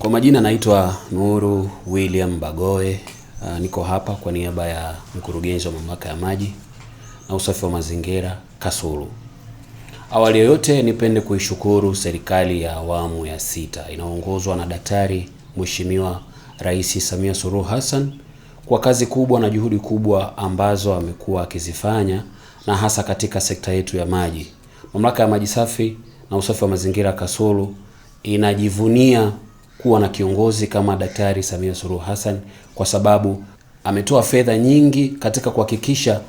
Kwa majina naitwa Nuru William Bagoe. Niko hapa kwa niaba ya mkurugenzi wa mamlaka ya maji na usafi wa mazingira Kasulu. Awali yote nipende kuishukuru serikali ya awamu ya 6 inaongozwa na Daktari Mheshimiwa Rais Samia Suluhu Hassan kwa kazi kubwa na juhudi kubwa ambazo amekuwa akizifanya, na hasa katika sekta yetu ya maji. Mamlaka ya maji safi na usafi wa mazingira Kasulu inajivunia kuwa na kiongozi kama Daktari Samia Suluhu Hassan, kwa sababu ametoa fedha nyingi katika kuhakikisha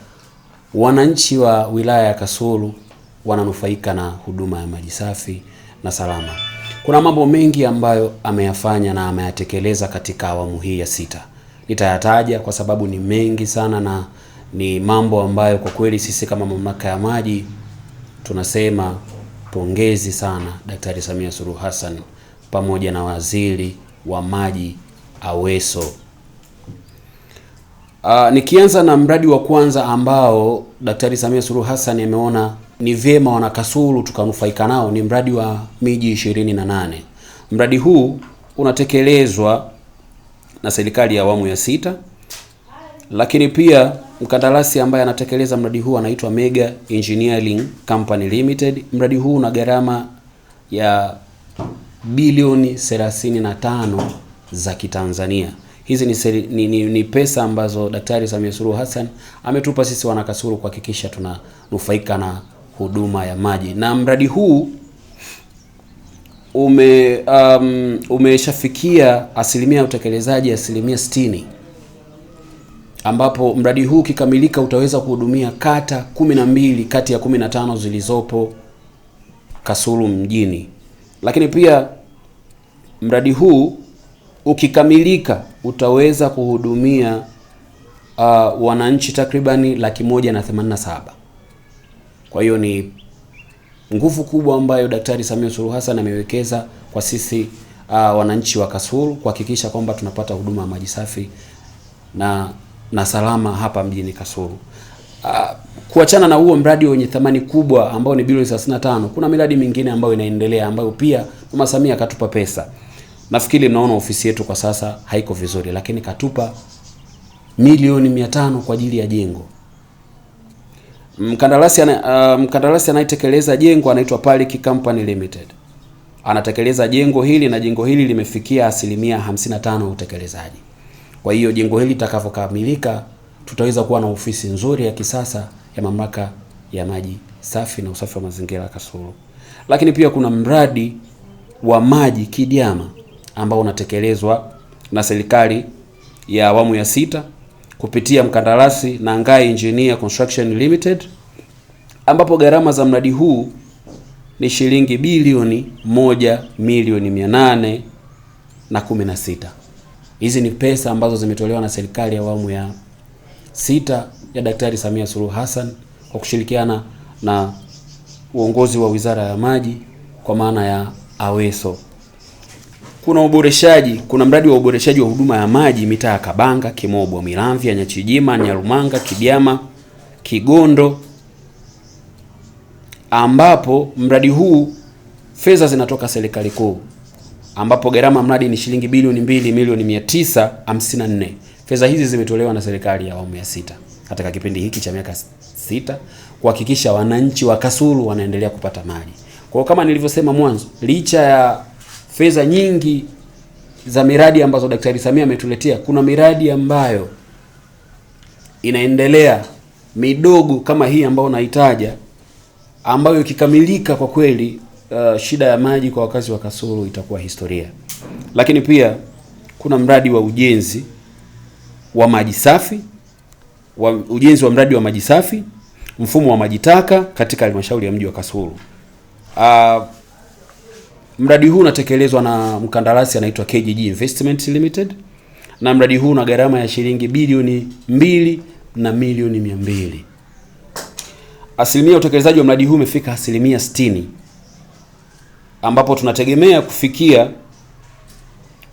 wananchi wa wilaya ya Kasulu wananufaika na huduma ya maji safi na salama. Kuna mambo mengi ambayo ameyafanya na ameyatekeleza katika awamu hii ya 6. Nitayataja kwa sababu ni mengi sana na ni mambo ambayo kwa kweli sisi kama mamlaka ya maji tunasema pongezi sana Daktari Samia Suluhu Hassan pamoja na waziri wa maji Aweso. Nikianza na mradi wa kwanza ambao Daktari Samia Suluhu Hassan ameona ni vyema wana Kasulu tukanufaika nao, ni mradi wa miji 28. Mradi huu unatekelezwa na serikali ya awamu ya 6, lakini pia mkandarasi ambaye anatekeleza mradi huu anaitwa Mega Engineering Company Limited. Mradi huu una gharama ya bilioni 35 za Kitanzania. Hizi ni pesa ambazo Daktari Samia Suluhu Hassan ametupa sisi wana Kasulu kuhakikisha tunanufaika na huduma ya maji. Na mradi huu umeshafikia asilimia ya utekelezaji 60%, ambapo mradi huu kikamilika utaweza kuhudumia kata 12 kati ya 15 zilizopo Kasulu mjini. Lakini pia mradi huu ukikamilika utaweza kuhudumia wananchi takribani 187,000. Kwa hiyo ni nguvu kubwa ambayo Daktari Samia Suluhu Hassan amewekeza kwa sisi wananchi wa Kasulu kuhakikisha kwamba tunapata huduma ya maji safi na salama hapa mjini Kasulu. Kuachana na huo mradi wenye thamani kubwa ambao ni bilioni 35, kuna miradi mingine ambayo inaendelea ambayo pia Mama Samia katupa pesa. Nafikiri mnaona ofisi yetu kwa sasa haiko vizuri, lakini katupa milioni 500 kwa ajili ya jengo. Mkandarasi anayetekeleza jengo anaitwa Palik Company Limited. Anatekeleza jengo hili na jengo hili limefikia asilimia 55 utekelezaji. Kwa hiyo jengo hili litakavyokamilika tutaweza kuwa na ofisi nzuri ya kisasa ya mamlaka ya maji safi na usafi wa mazingira Kasulu. Lakini pia kuna mradi wa maji Kidiama ambao unatekelezwa na serikali ya awamu ya 6 kupitia mkandarasi Nangai Engineer Construction Limited, ambapo gharama za mradi huu ni shilingi bilioni 1,816. Hizi ni pesa ambazo zimetolewa na serikali ya awamu ya 6 ya Daktari Samia Suluhu Hassan kwa kushirikiana na uongozi wa Wizara ya Maji kwa maana ya Aweso. Kuna mradi wa uboreshaji wa huduma ya maji mitaa ya Kabanga, Kimobo, Milamvya, Nyachijima, Nyarumanga, Kidiama, Kigondo, ambapo mradi huu fedha zinatoka serikali kuu, ambapo gharama mradi ni shilingi bilioni 2,954. Fedha hizi zimetolewa na serikali ya awamu ya 6 katika kipindi hiki cha miaka 6 kuhakikisha wananchi wa Kasulu wanaendelea kupata maji. Kwa kama nilivyosema mwanzo, licha ya fedha nyingi za miradi ambazo Daktari Samia ametuletea, kuna miradi ambayo inaendelea midogo kama hii ambayo naitaja, ambayo ikikamilika kwa kweli shida ya maji kwa wakazi wa Kasulu itakuwa historia. Lakini pia kuna mradi wa ujenzi wa maji safi, ujenzi wa mradi wa maji safi, mfumo wa maji taka katika halmashauri ya mji wa Kasulu. Mradi huu unatekelezwa na mkandarasi anaitwa KGG Investment Limited, na mradi huu una gharama ya shilingi bilioni 2 na milioni 200. Asilimia utekelezaji wa mradi huu umefika asilimia 60, ambapo tunategemea kufikia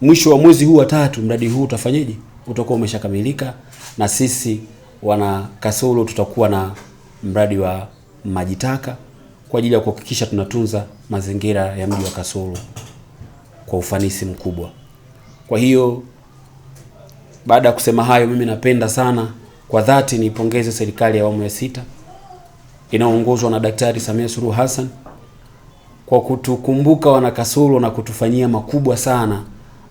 mwisho wa mwezi huu wa 3 mradi huu utafanyaje? Utakuwa umeshakamilika, na sisi wana Kasulu tutakuwa na mradi wa maji taka kwa ajili ya kuhakikisha tunatunza mazingira ya mji wa Kasulu kwa ufanisi mkubwa. Kwa hiyo baada ya kusema hayo, mimi napenda sana kwa dhati niipongeze serikali ya awamu ya 6 inayoongozwa na Daktari Samia Suluhu Hassan kwa kutukumbuka wana Kasulu na kutufanyia makubwa sana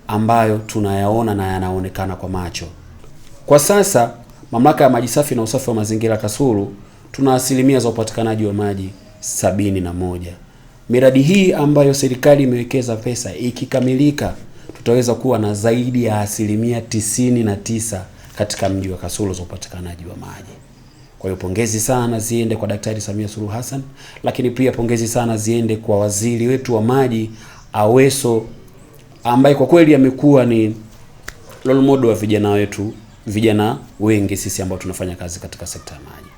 ambayo tunayaona na yanaonekana kwa macho. Kwa sasa Mamlaka ya Maji Safi na Usafi wa Mazingira Kasulu tuna asilimia za upatikanaji wa maji 71. Miradi hii ambayo serikali imewekeza pesa ikikamilika, tutaweza kuwa na zaidi ya asilimia 99 katika mji wa Kasulu za upatikanaji wa maji. Kwa hiyo pongezi sana ziende kwa Daktari Samia Suluhu Hassan, lakini pia pongezi sana ziende kwa waziri wetu wa maji Aweso, ambaye kwa kweli amekuwa ni role model wa vijana wetu, vijana wengi sisi ambao tunafanya kazi katika sekta ya maji.